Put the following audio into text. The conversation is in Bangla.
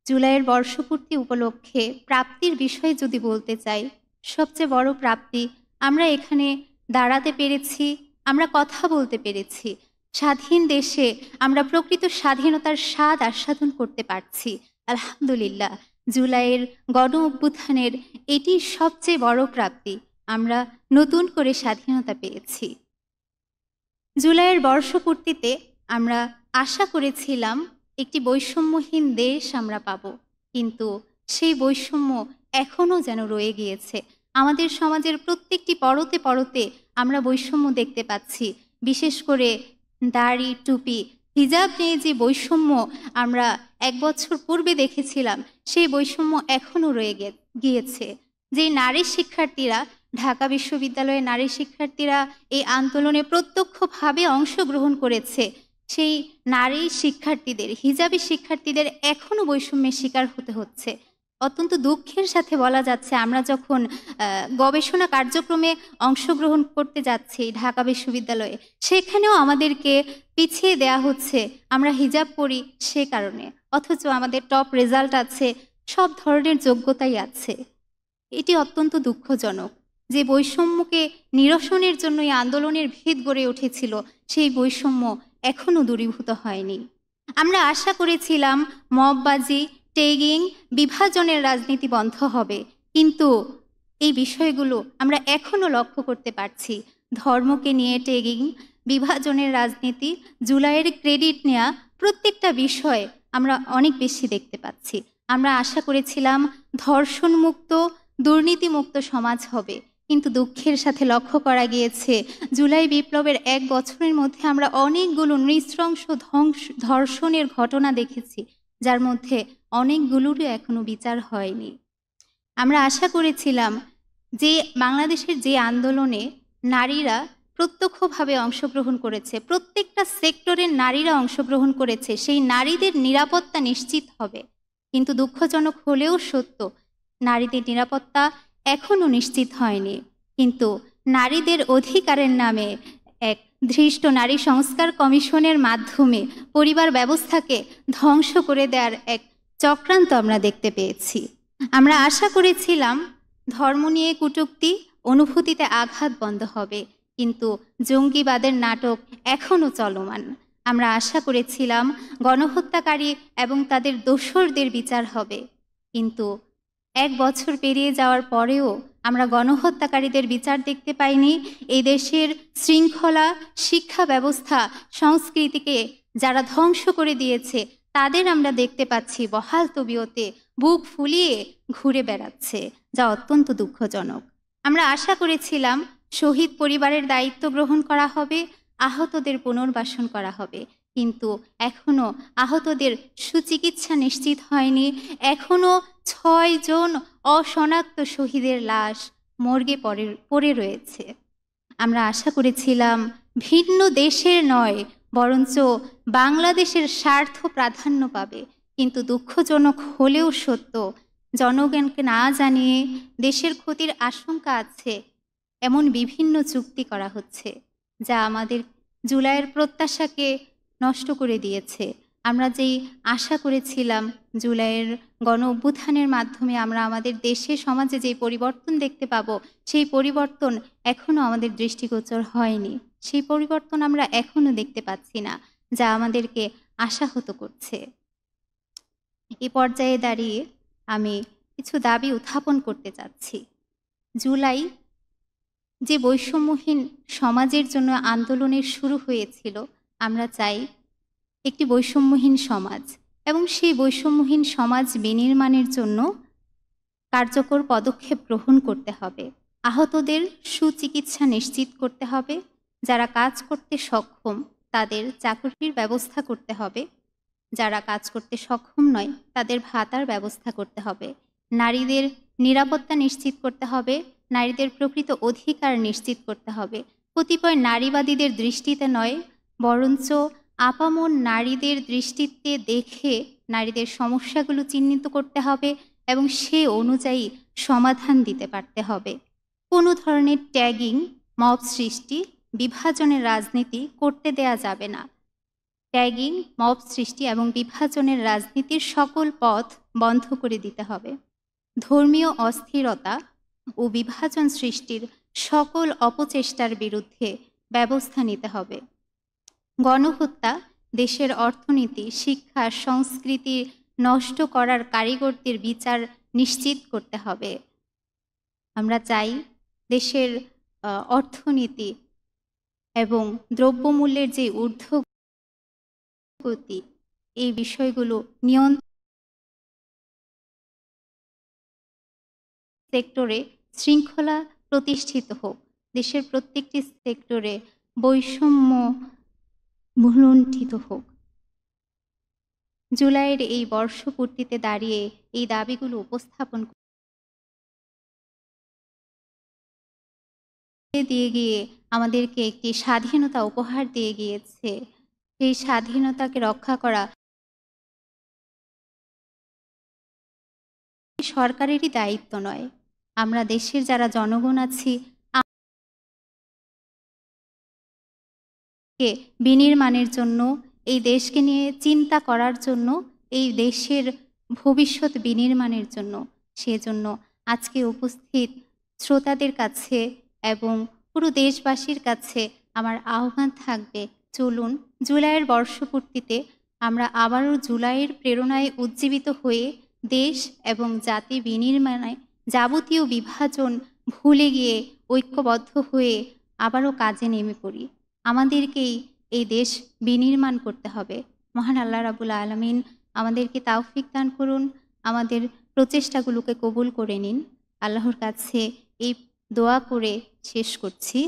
জুলাইয়ের বর্ষপূর্তি উপলক্ষে প্রাপ্তির বিষয়ে যদি বলতে চাই, সবচেয়ে বড় প্রাপ্তি আমরা এখানে দাঁড়াতে পেরেছি, আমরা কথা বলতে পেরেছি। স্বাধীন দেশে আমরা প্রকৃত স্বাধীনতার স্বাদ আস্বাদন করতে পারছি। আলহামদুলিল্লাহ, জুলাইয়ের গণ অভ্যুত্থানের এটি সবচেয়ে বড় প্রাপ্তি। আমরা নতুন করে স্বাধীনতা পেয়েছি। জুলাইয়ের বর্ষপূর্তিতে আমরা আশা করেছিলাম একটি বৈষম্যহীন দেশ আমরা পাব, কিন্তু সেই বৈষম্য এখনও যেন রয়ে গিয়েছে। আমাদের সমাজের প্রত্যেকটি পরতে পরতে আমরা বৈষম্য দেখতে পাচ্ছি। বিশেষ করে দাড়ি, টুপি, হিজাব নিয়ে যে বৈষম্য আমরা 1 বছর পূর্বে দেখেছিলাম, সেই বৈষম্য এখনও রয়ে গিয়েছে। যে নারী শিক্ষার্থীরা, ঢাকা বিশ্ববিদ্যালয়ের নারী শিক্ষার্থীরা এই আন্দোলনে প্রত্যক্ষভাবে অংশগ্রহণ করেছে, সেই নারী শিক্ষার্থীদের, হিজাবি শিক্ষার্থীদের এখনও বৈষম্যের শিকার হতে হচ্ছে। অত্যন্ত দুঃখের সাথে বলা যাচ্ছে, আমরা যখন গবেষণা কার্যক্রমে অংশগ্রহণ করতে যাচ্ছি ঢাকা বিশ্ববিদ্যালয়ে, সেখানেও আমাদেরকে পিছিয়ে দেয়া হচ্ছে আমরা হিজাব পরি সে কারণে, অথচ আমাদের টপ রেজাল্ট আছে, সব ধরনের যোগ্যতাই আছে। এটি অত্যন্ত দুঃখজনক। যে বৈষম্যকে নিরসনের জন্য এই আন্দোলনের ভিত গড়ে উঠেছিল, সেই বৈষম্য এখনও দূরীভূত হয়নি। আমরা আশা করেছিলাম মববাজি, ট্যাগিং, বিভাজনের রাজনীতি বন্ধ হবে, কিন্তু এই বিষয়গুলো আমরা এখনও লক্ষ্য করতে পারছি। ধর্মকে নিয়ে ট্যাগিং, বিভাজনের রাজনীতি, জুলাইয়ের ক্রেডিট নেওয়া, প্রত্যেকটা বিষয়ে আমরা অনেক বেশি দেখতে পাচ্ছি। আমরা আশা করেছিলাম ধর্ষণমুক্ত, দুর্নীতিমুক্ত সমাজ হবে, কিন্তু দুঃখের সাথে লক্ষ্য করা গিয়েছে জুলাই বিপ্লবের 1 বছরের মধ্যে আমরা অনেকগুলো নৃশংস ধর্ষণের ঘটনা দেখেছি, যার মধ্যে অনেকগুলোরই এখনো বিচার হয়নি। আমরা আশা করেছিলাম যে বাংলাদেশের যে আন্দোলনে নারীরা প্রত্যক্ষভাবে অংশগ্রহণ করেছে, প্রত্যেকটা সেক্টরের নারীরা অংশগ্রহণ করেছে, সেই নারীদের নিরাপত্তা নিশ্চিত হবে। কিন্তু দুঃখজনক হলেও সত্য, নারীদের নিরাপত্তা এখনও নিশ্চিত হয়নি। কিন্তু নারীদের অধিকারের নামে এক ধৃষ্ট নারী সংস্কার কমিশনের মাধ্যমে পরিবার ব্যবস্থাকে ধ্বংস করে দেওয়ার এক চক্রান্ত আমরা দেখতে পেয়েছি। আমরা আশা করেছিলাম ধর্ম নিয়ে কটূক্তি, অনুভূতিতে আঘাত বন্ধ হবে, কিন্তু জঙ্গিবাদের নাটক এখনও চলমান। আমরা আশা করেছিলাম গণহত্যাকারী এবং তাদের দোসরদের বিচার হবে, কিন্তু 1 বছর পেরিয়ে যাওয়ার পরেও আমরা গণহত্যাকারীদের বিচার দেখতে পাইনি। এই দেশের শৃঙ্খলা, শিক্ষা ব্যবস্থা, সংস্কৃতিকে যারা ধ্বংস করে দিয়েছে, তাদের আমরা দেখতে পাচ্ছি বহাল তবিয়তে বুক ফুলিয়ে ঘুরে বেড়াচ্ছে, যা অত্যন্ত দুঃখজনক। আমরা আশা করেছিলাম শহীদ পরিবারের দায়িত্ব গ্রহণ করা হবে, আহতদের পুনর্বাসন করা হবে, কিন্তু এখনও আহতদের সুচিকিৎসা নিশ্চিত হয়নি। এখনও 6 জন অশনাক্ত শহীদের লাশ মর্গে পড়ে রয়েছে। আমরা আশা করেছিলাম ভিন্ন দেশের নয়, বরঞ্চ বাংলাদেশের স্বার্থ প্রাধান্য পাবে, কিন্তু দুঃখজনক হলেও সত্য, জনগণকে না জানিয়ে দেশের ক্ষতির আশঙ্কা আছে এমন বিভিন্ন চুক্তি করা হচ্ছে, যা আমাদের জুলাইয়ের প্রত্যাশাকে নষ্ট করে দিয়েছে। আমরা যেই আশা করেছিলাম জুলাইয়ের গণ অভ্যুত্থানের মাধ্যমে আমরা আমাদের দেশে, সমাজে যেই পরিবর্তন দেখতে পাবো, সেই পরিবর্তন এখনও আমাদের দৃষ্টিগোচর হয়নি। সেই পরিবর্তন আমরা এখনও দেখতে পাচ্ছি না, যা আমাদেরকে আশাহত করছে। এই পর্যায়ে দাঁড়িয়ে আমি কিছু দাবি উত্থাপন করতে চাচ্ছি। জুলাই যে বৈষম্যহীন সমাজের জন্য আন্দোলনের শুরু হয়েছিল, আমরা চাই একটি বৈষম্যহীন সমাজ, এবং সেই বৈষম্যহীন সমাজ বিনির্মাণের জন্য কার্যকর পদক্ষেপ গ্রহণ করতে হবে। আহতদের সুচিকিৎসা নিশ্চিত করতে হবে, যারা কাজ করতে সক্ষম তাদের চাকরির ব্যবস্থা করতে হবে, যারা কাজ করতে সক্ষম নয় তাদের ভাতার ব্যবস্থা করতে হবে, নারীদের নিরাপত্তা নিশ্চিত করতে হবে, নারীদের প্রকৃত অধিকার নিশ্চিত করতে হবে। কতিপয় নারীবাদীদের দৃষ্টিতে নয়, বরঞ্চ আপামর নারীদের দৃষ্টিতে দেখে নারীদের সমস্যাগুলো চিহ্নিত করতে হবে এবং সে অনুযায়ী সমাধান দিতে পারতে হবে। কোনো ধরনের ট্যাগিং, মব সৃষ্টি, বিভাজনের রাজনীতি করতে দেয়া যাবে না। ট্যাগিং, মব সৃষ্টি এবং বিভাজনের রাজনীতির সকল পথ বন্ধ করে দিতে হবে। ধর্মীয় অস্থিরতা ও বিভাজন সৃষ্টির সকল অপচেষ্টার বিরুদ্ধে ব্যবস্থা নিতে হবে। গণহত্যা, দেশের অর্থনীতি, শিক্ষা, সংস্কৃতি নষ্ট করার কারিগরদের বিচার নিশ্চিত করতে হবে। আমরা চাই দেশের অর্থনীতি এবং দ্রব্যমূল্যের যে ঊর্ধ্বগতি, এই বিষয়গুলো সেক্টরে শৃঙ্খলা প্রতিষ্ঠিত হোক। দেশের প্রত্যেকটি সেক্টরে বৈষম্য লুণ্ঠিত হোক। জুলাইয়ের এই বর্ষপূর্তিতে দাঁড়িয়ে এই দাবিগুলো উপস্থাপন দিয়ে গিয়ে আমাদেরকে একটি স্বাধীনতা উপহার দিয়ে গিয়েছে। সেই স্বাধীনতাকে রক্ষা করা সরকারেরই দায়িত্ব নয়। আমরা দেশের যারা জনগণ আছি, বিনির্মাণের জন্য, এই দেশকে নিয়ে চিন্তা করার জন্য, এই দেশের ভবিষ্যৎ বিনির্মাণের জন্য, সেজন্য আজকে উপস্থিত শ্রোতাদের কাছে এবং পুরো দেশবাসীর কাছে আমার আহ্বান থাকবে, চলুন জুলাইয়ের বর্ষপূর্তিতে আমরা আবারও জুলাইয়ের প্রেরণায় উজ্জীবিত হয়ে দেশ এবং জাতি বিনির্মাণে যাবতীয় বিভাজন ভুলে গিয়ে ঐক্যবদ্ধ হয়ে আবারও কাজে নেমে পড়ি। আমাদেরকেই এই দেশ বিনির্মাণ করতে হবে। মহান আল্লাহ রাব্বুল আলামিন আমাদেরকে তাওফিক দান করুন, আমাদের প্রচেষ্টাগুলোকে কবুল করে নিন। আল্লাহর কাছে এই দোয়া করে শেষ করছি।